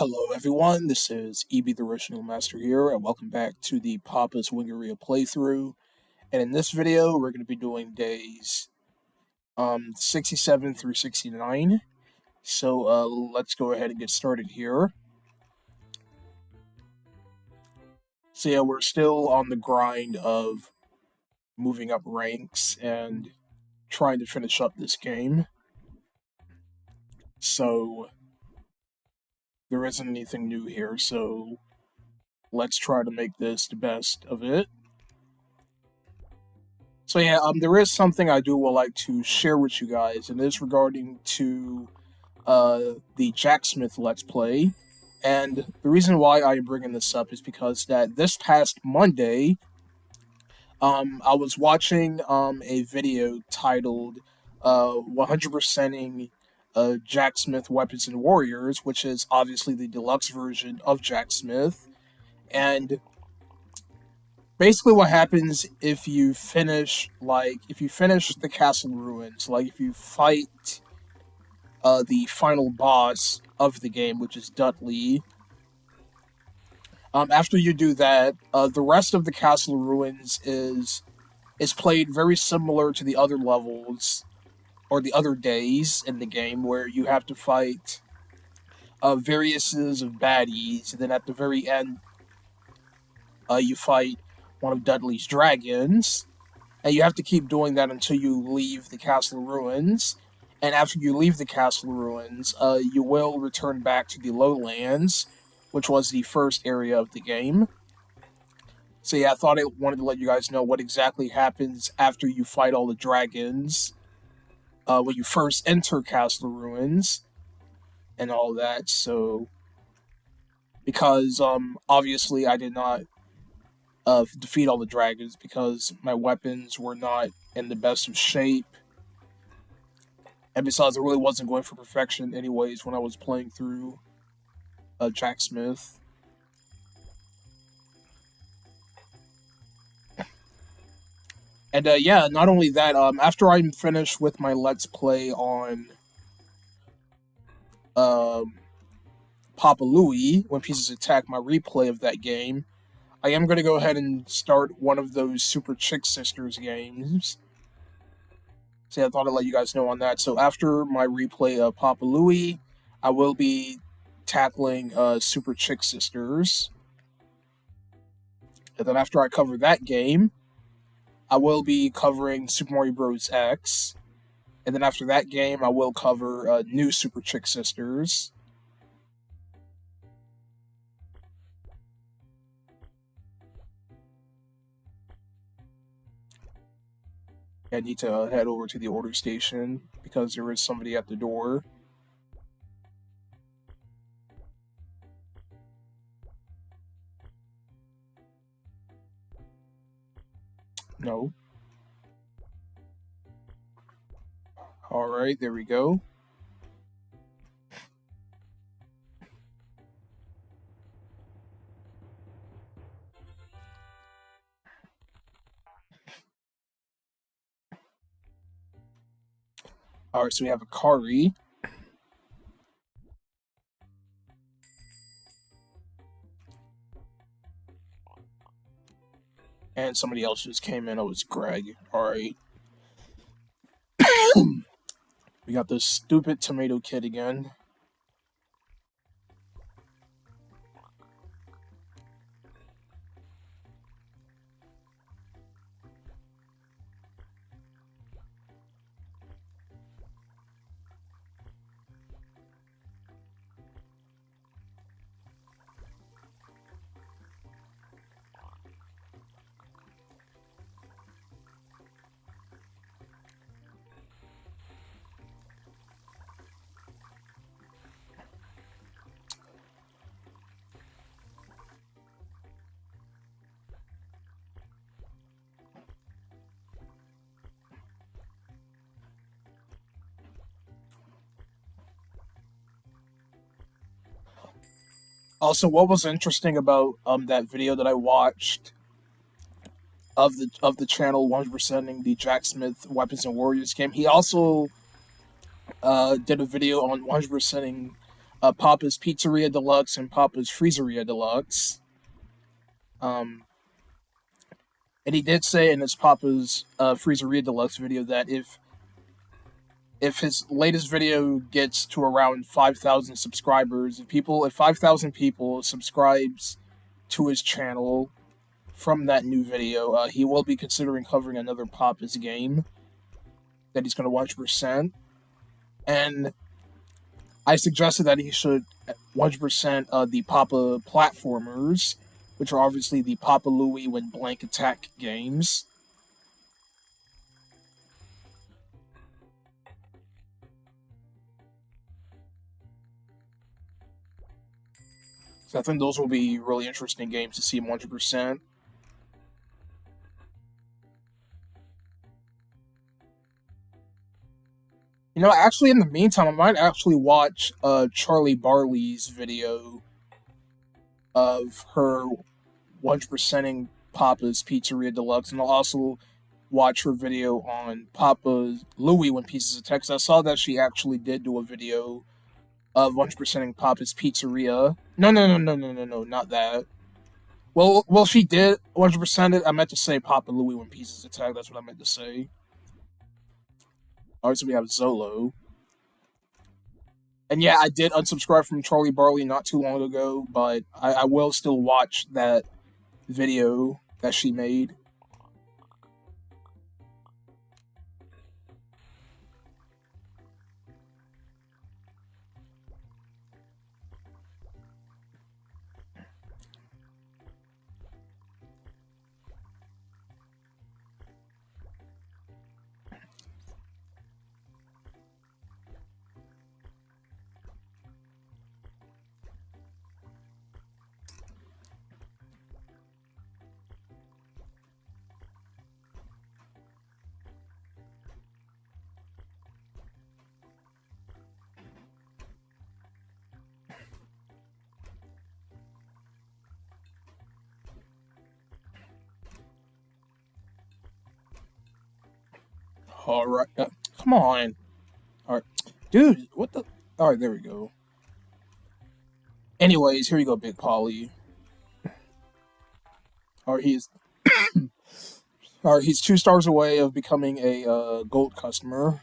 Hello everyone, this is EB the Original Master here, and welcome back to the Papa's Wingeria playthrough. And in this video, we're going to be doing days 67 through 69. So let's go ahead and get started here. So yeah, we're still on the grind of moving up ranks and trying to finish up this game. So there isn't anything new here, so let's try to make this the best of it. So yeah, there is something I would like to share with you guys, and it is regarding to the Jacksmith Let's Play. And the reason why I am bringing this up is because that this past Monday, I was watching a video titled 100%ing Jacksmith Weapons and Warriors, which is obviously the deluxe version of Jacksmith. And basically what happens if you finish the castle ruins, like if you fight the final boss of the game, which is Dudley. After you do that, the rest of the castle ruins is played very similar to the other levels or the other days in the game, where you have to fight variouses of baddies, and then at the very end, you fight one of Dudley's dragons, and you have to keep doing that until you leave the castle ruins. And after you leave the castle ruins, you will return back to the lowlands, which was the first area of the game. So yeah, I wanted to let you guys know what exactly happens after you fight all the dragons, when you first enter castle ruins, and all that. So, because obviously I did not defeat all the dragons because my weapons were not in the best of shape. And besides, I really wasn't going for perfection anyways when I was playing through Jacksmith. And yeah, not only that, after I'm finished with my Let's Play on Papa Louie, When Pieces Attack, my replay of that game, I am going to go ahead and start one of those Super Chick Sisters games. So yeah, I thought I'd let you guys know on that. So after my replay of Papa Louie, I will be tackling Super Chick Sisters. And then after I cover that game, I will be covering Super Mario Bros. X. And then after that game, I will cover New Super Chick Sisters. I need to head over to the order station because there is somebody at the door. No. Alright, there we go. Alright, so we have a Kari. And somebody else just came in. Oh, it's Greg. Alright. We got this stupid tomato kid again. Also, what was interesting about that video that I watched of the channel 100%ing the Jacksmith Weapons and Warriors game, he also did a video on 100%ing Papa's Pizzeria Deluxe and Papa's Freezeria Deluxe. Um, and he did say in his Papa's Freezeria Deluxe video that if his latest video gets to around 5,000 subscribers, if 5,000 people subscribes to his channel from that new video, he will be considering covering another Papa's game that he's going to 100%. And I suggested that he should 100% the Papa platformers, which are obviously the Papa Louie when blank attack games. So I think those will be really interesting games to see him 100%. You know, actually, in the meantime, I might actually watch Charlie Barley's video of her 100%ing Papa's Pizzeria Deluxe, and I'll also watch her video on Papa Louie when Pieces of Text. I saw that she actually did do a video of 100%ing Papa's Pizzeria. No, not that. Well, she did 100% it. I meant to say Papa Louie when Pieces of Text. That's what I meant to say. Alright, so we have Zolo. And yeah, I did unsubscribe from Charlie Barley not too long ago, but I will still watch that video that she made. Alright, come on. Alright. Dude, what the? Alright, there we go. Anyways, here you go, Big Polly. Alright, he's 2 stars away of becoming a gold customer.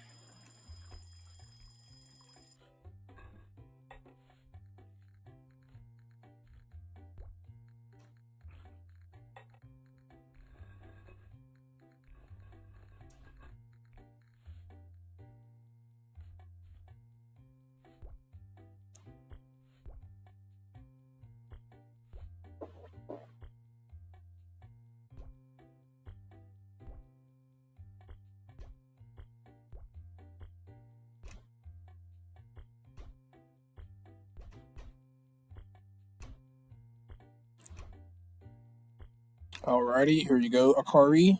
Alrighty, here you go, Akari.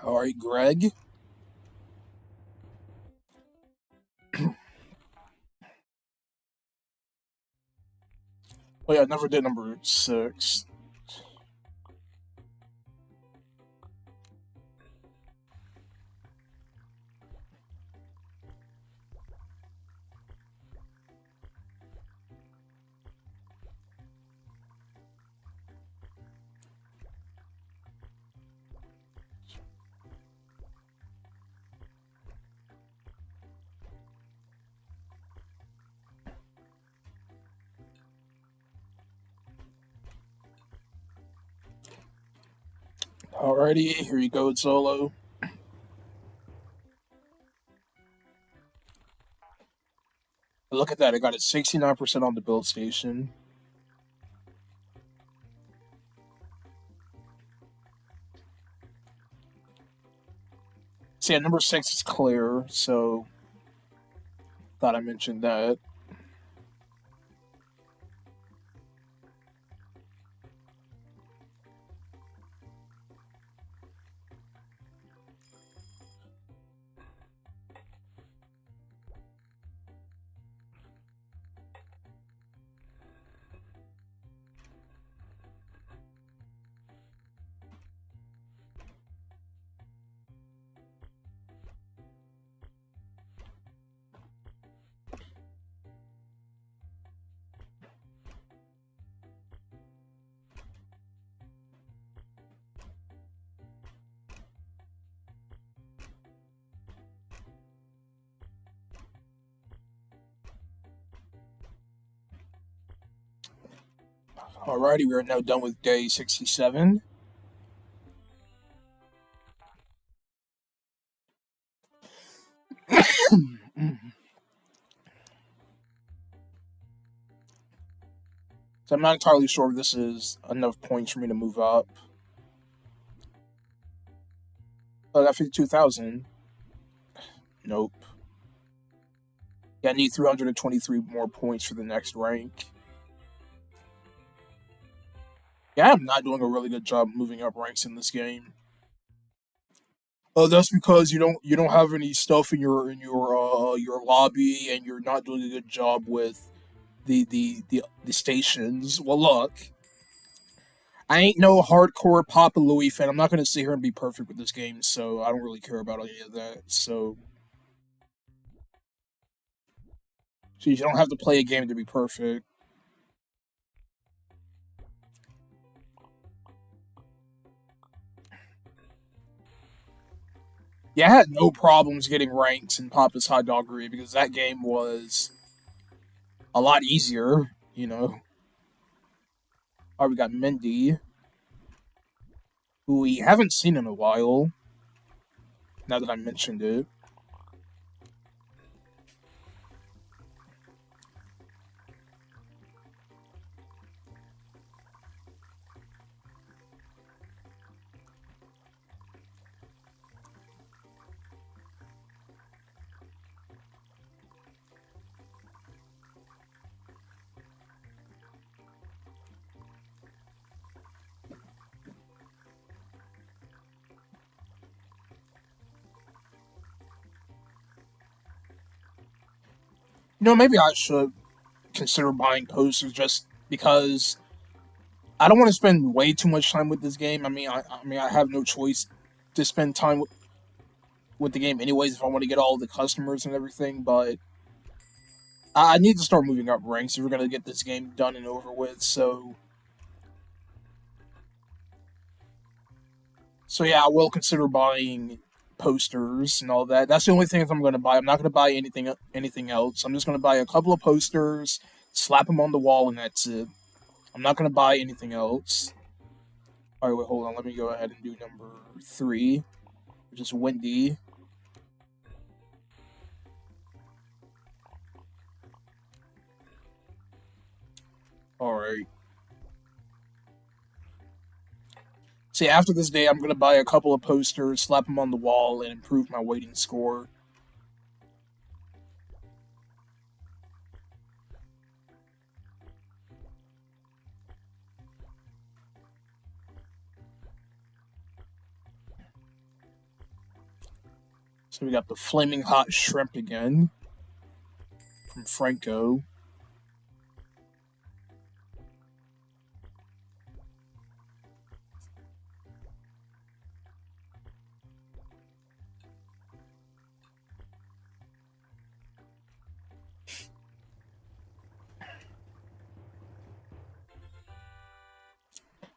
Alright, Greg. Oh yeah, I never did number 6. Alrighty, here you go, Solo. Look at that, I got it 69% on the build station. So yeah, number 6 is clear, so Thought I mentioned that. Alrighty, we are now done with day 67. So I'm not entirely sure if this is enough points for me to move up. Oh, I got 52,000. Nope. Yeah, I need 323 more points for the next rank. Yeah, I'm not doing a really good job moving up ranks in this game. Oh, that's because you don't have any stuff in your lobby, and you're not doing a good job with the stations. Well, look, I ain't no hardcore Papa Louie fan. I'm not gonna sit here and be perfect with this game, so I don't really care about any of that. So you don't have to play a game to be perfect. Yeah, I had no problems getting ranks in Papa's Hot Doggery because that game was a lot easier, you know. Alright, we got Mindy, who we haven't seen in a while, now that I mentioned it. Maybe I should consider buying posters just because I don't want to spend way too much time with this game. I have no choice to spend time with the game anyways if I want to get all the customers and everything, but I need to start moving up ranks if we're gonna get this game done and over with. So yeah, I will consider buying posters and all that. That's the only things I'm gonna buy. I'm not gonna buy anything else. I'm just gonna buy a couple of posters, slap them on the wall, and that's it. I'm not gonna buy anything else. All right, wait, hold on. Let me go ahead and do number 3, which is Wendy. All right. See, after this day, I'm gonna buy a couple of posters, slap them on the wall, and improve my waiting score. So we got the flaming hot shrimp again from Franco.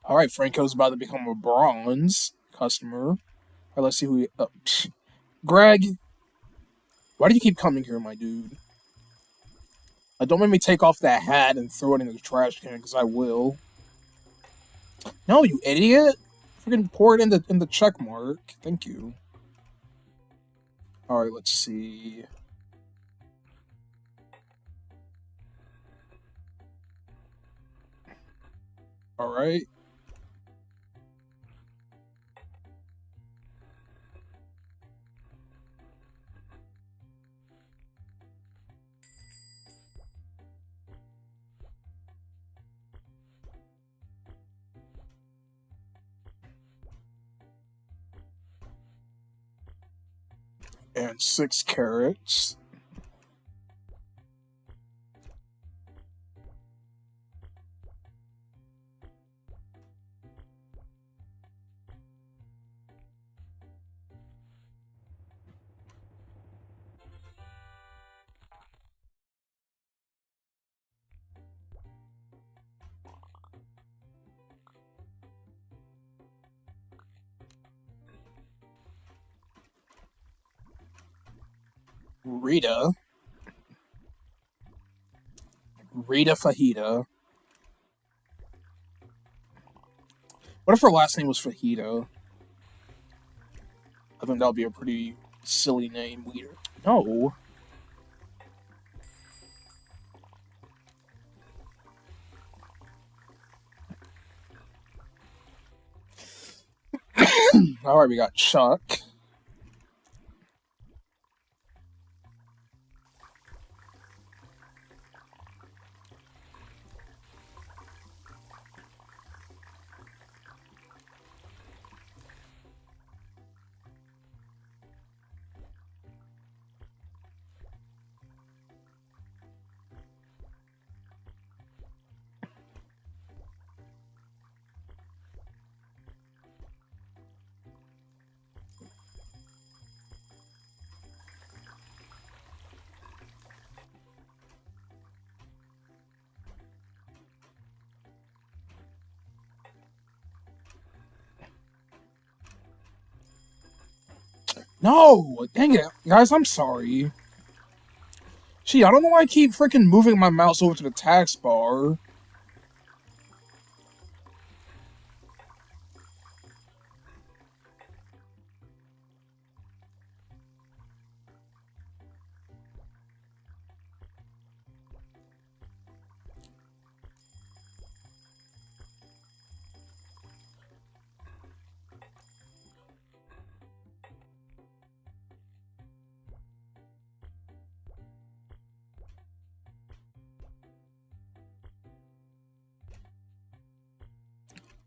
All right, Franco's about to become a bronze customer. All right, let's see who. Greg, why do you keep coming here, my dude? Don't make me take off that hat and throw it in the trash can, because I will. No, you idiot! Freaking pour it in the check mark. Thank you. All right, let's see. All right. And 6 carrots. Rita. Rita Fajita. What if her last name was Fajita? I think that would be a pretty silly name. Weird. No. Alright, we got Chuck. No! Dang it. Guys, I'm sorry. Gee, I don't know why I keep freaking moving my mouse over to the task bar.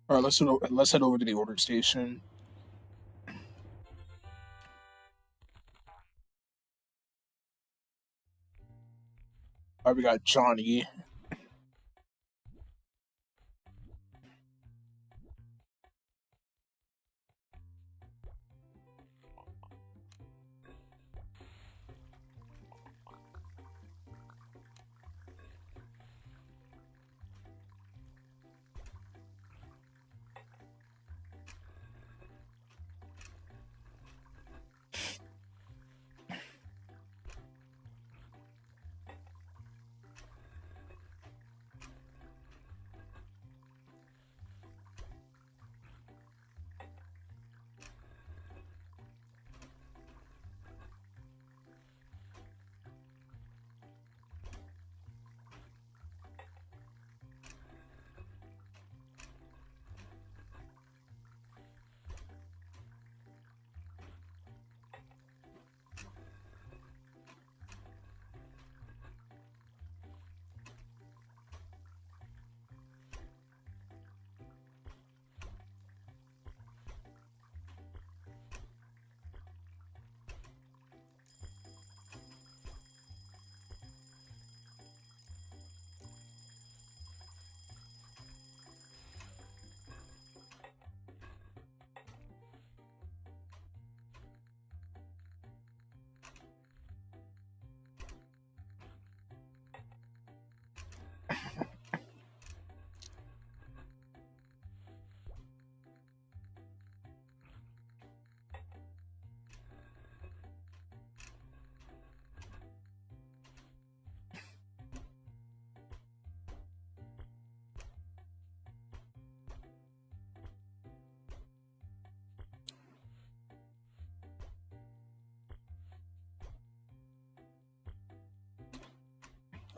Alright, let's head over to the order station. Alright, we got Johnny.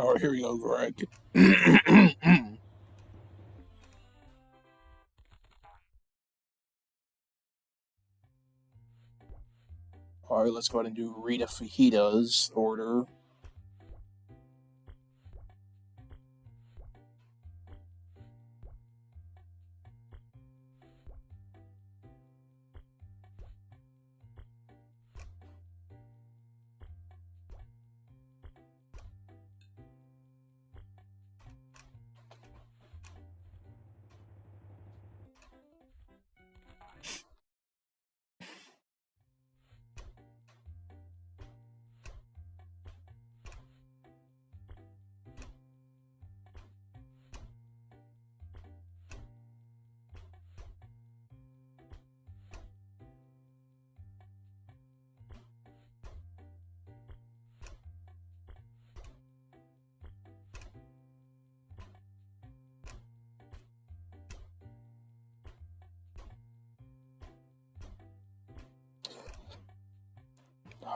Alright, here we go, Greg. Alright, let's go ahead and do Rita Fajita's order.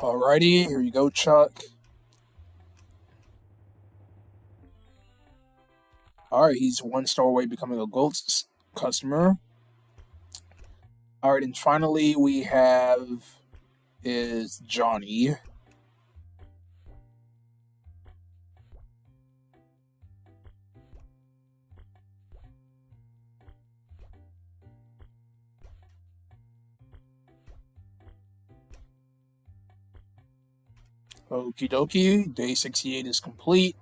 Alrighty, here you go, Chuck. Alright, he's 1 star away becoming a gold customer. Alright, and finally we have is Johnny. Okie dokie, day 68 is complete.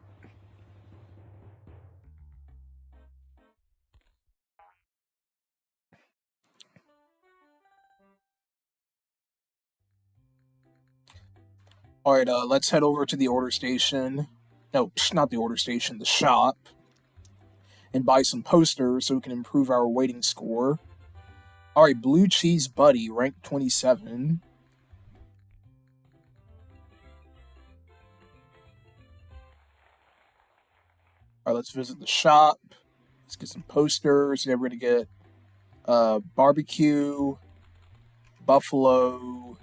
Alright, let's head over to the order station. No, not the order station, the shop. And buy some posters so we can improve our waiting score. Alright, Blue Cheese Buddy, rank 27. Alright, let's visit the shop. Let's get some posters. Yeah, we're gonna get barbecue, buffalo,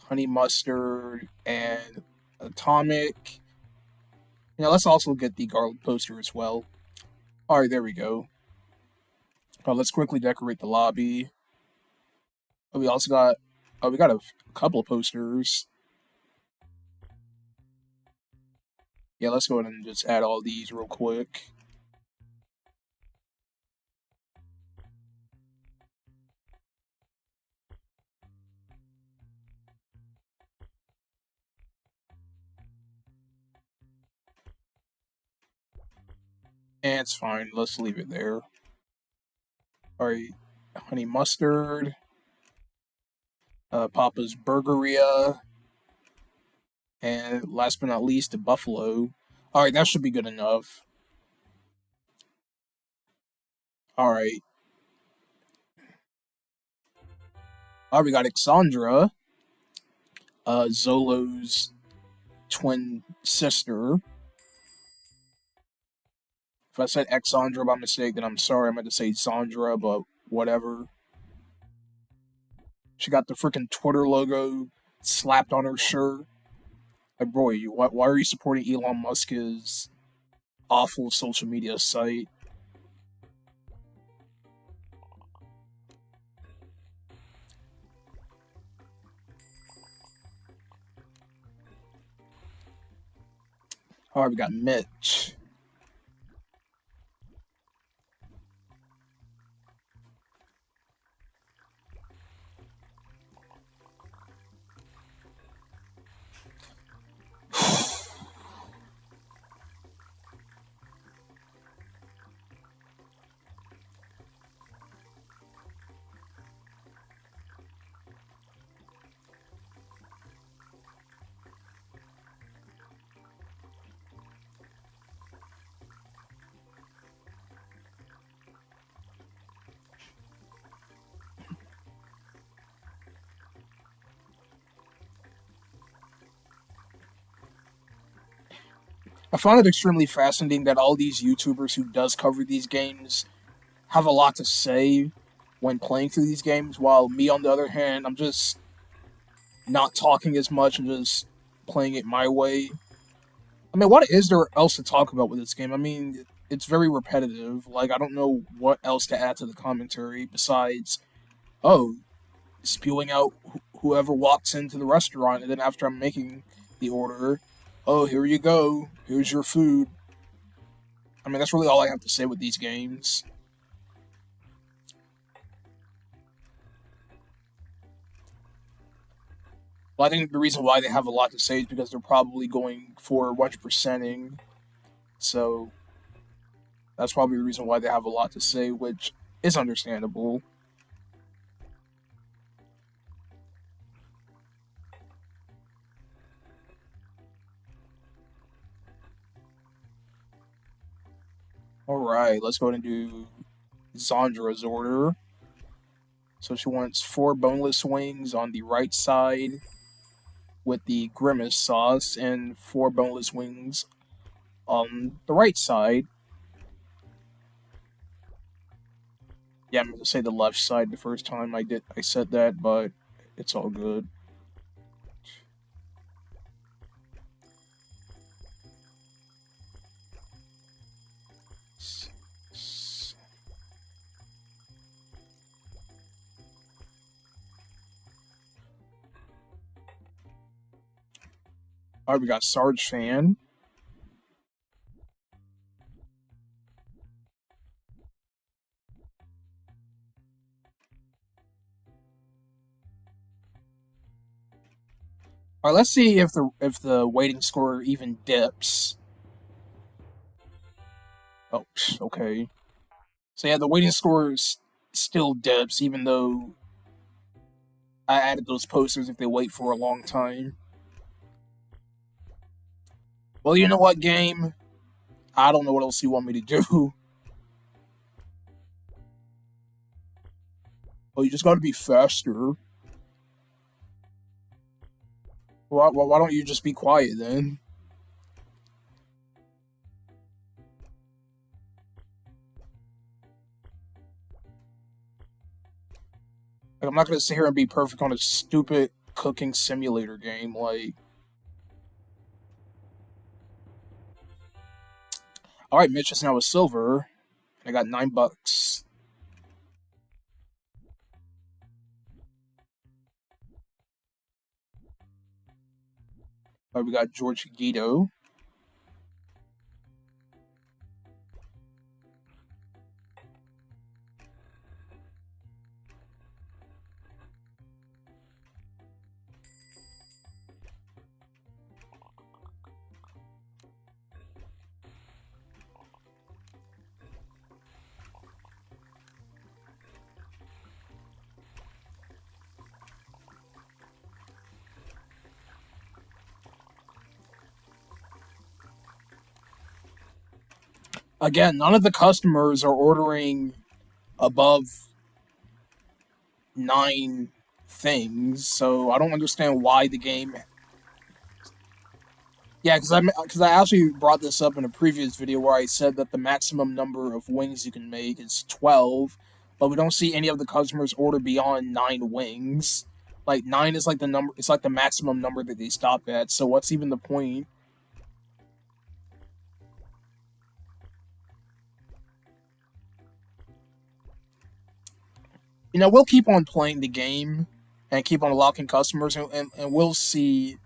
honey mustard, and atomic. Let's also get the garlic poster as well. Alright, there we go. Let's quickly decorate the lobby. We also got we got a couple of posters. Yeah, let's go ahead and just add all these real quick. And it's fine. Let's leave it there. Alright, honey mustard. Papa's Burgeria. And last but not least, the buffalo. Alright, that should be good enough. Alright. Alright, we got Exandra. Zolo's twin sister. If I said Exandra by mistake, then I'm sorry. I meant to say Sandra, but whatever. She got the freaking Twitter logo slapped on her shirt. Like, boy, why are you supporting Elon Musk's awful social media site? Alright, we got Mitch. I find it extremely fascinating that all these YouTubers who does cover these games have a lot to say when playing through these games, while me, on the other hand, I'm just not talking as much and just playing it my way. I mean, what is there else to talk about with this game? I mean, it's very repetitive. Like, I don't know what else to add to the commentary besides, oh, spewing out whoever walks into the restaurant, and then after I'm making the order, oh, here you go, here's your food. I mean, that's really all I have to say with these games. Well, I think the reason why they have a lot to say is because they're probably going for 100%ing. So that's probably the reason why they have a lot to say, which is understandable. Alright, let's go ahead and do Zandra's order. So she wants 4 boneless wings on the right side with the grimace sauce, and 4 boneless wings on the right side. Yeah, I'm going to say the left side the first time I said that, but it's all good. Alright, we got Sarge Fan. Alright, let's see if the waiting score even dips. Oh, okay. So yeah, the waiting score still dips, even though I added those posters if they wait for a long time. Well, you know what, game? I don't know what else you want me to do. Well, you just gotta be faster. Why don't you just be quiet then? Like, I'm not gonna sit here and be perfect on a stupid cooking simulator game. Like, all right, Mitch is now a silver. I got $9. All right, we got George Guido. Again, none of the customers are ordering above 9 things, so I don't understand why the game. Yeah, because I actually brought this up in a previous video where I said that the maximum number of wings you can make is 12, but we don't see any of the customers order beyond 9 wings. Like 9 is like the number. It's like the maximum number that they stop at. So what's even the point? We'll keep on playing the game and keep on unlocking customers, and we'll see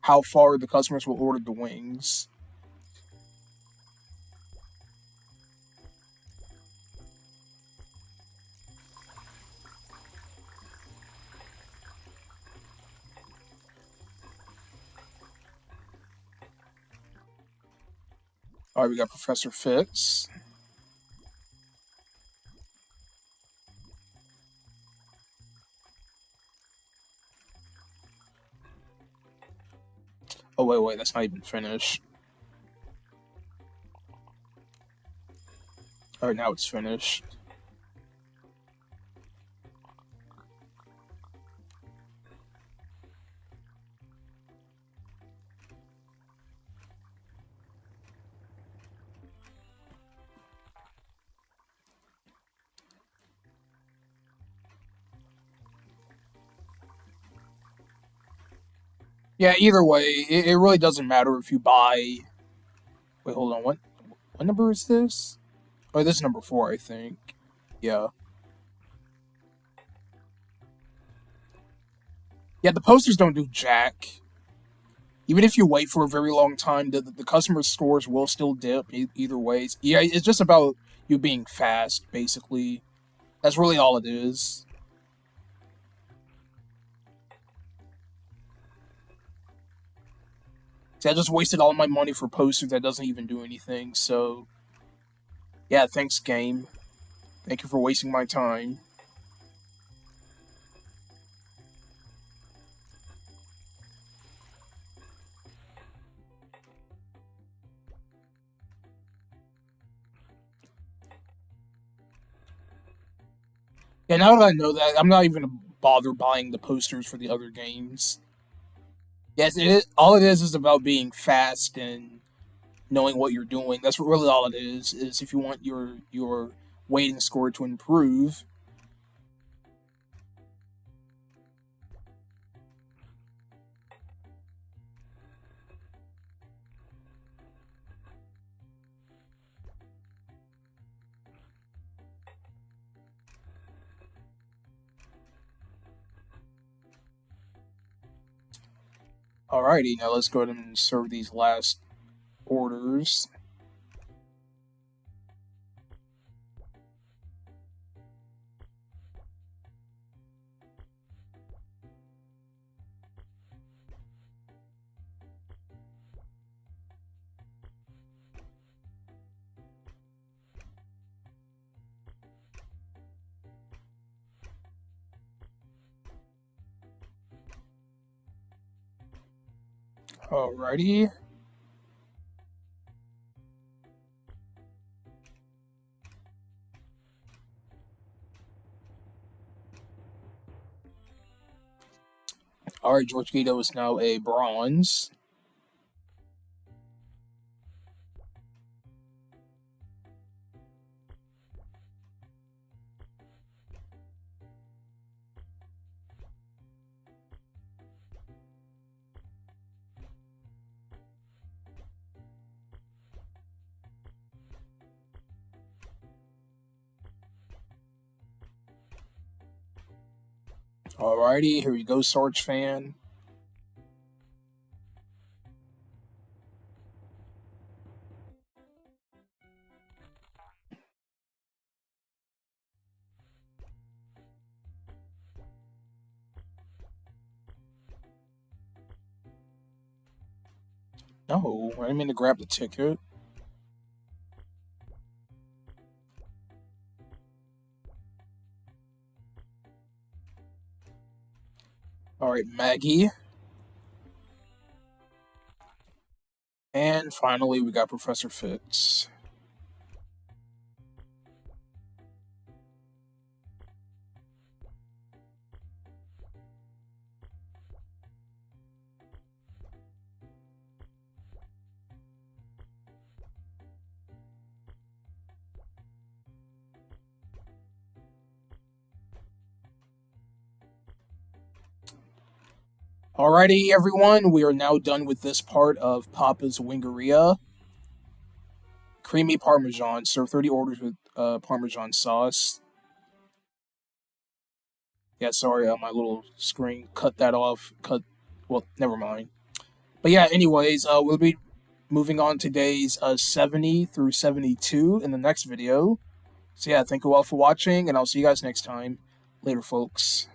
how far the customers will order the wings. All right, we got Professor Fitz. Oh, wait, that's not even finished. All right, now it's finished. Yeah, either way, it really doesn't matter if you buy. Wait, hold on. What number is this? Oh, this is number 4, I think. Yeah. Yeah, the posters don't do jack. Even if you wait for a very long time, the customer scores will still dip either ways. Yeah, it's just about you being fast, basically. That's really all it is. See, I just wasted all my money for posters that doesn't even do anything. So, yeah, thanks, game. Thank you for wasting my time. Yeah, now that I know that, I'm not even gonna bother buying the posters for the other games. Yes, all it is about being fast and knowing what you're doing. That's really all it is. Is if you want your waiting score to improve. Alrighty, now let's go ahead and serve these last orders. Alrighty. Alright, George Guido is now a bronze. Alrighty, here we go, Sarge fan. No, I didn't mean to grab the ticket. Alright, Maggie. And finally, we got Professor Fix. Alrighty, everyone, we are now done with this part of Papa's Wingeria. Creamy Parmesan. Serve 30 orders with Parmesan sauce. Yeah, sorry, my little screen cut that off. Well, never mind. But yeah, anyways, we'll be moving on to days 70 through 72 in the next video. So yeah, thank you all for watching, and I'll see you guys next time. Later, folks.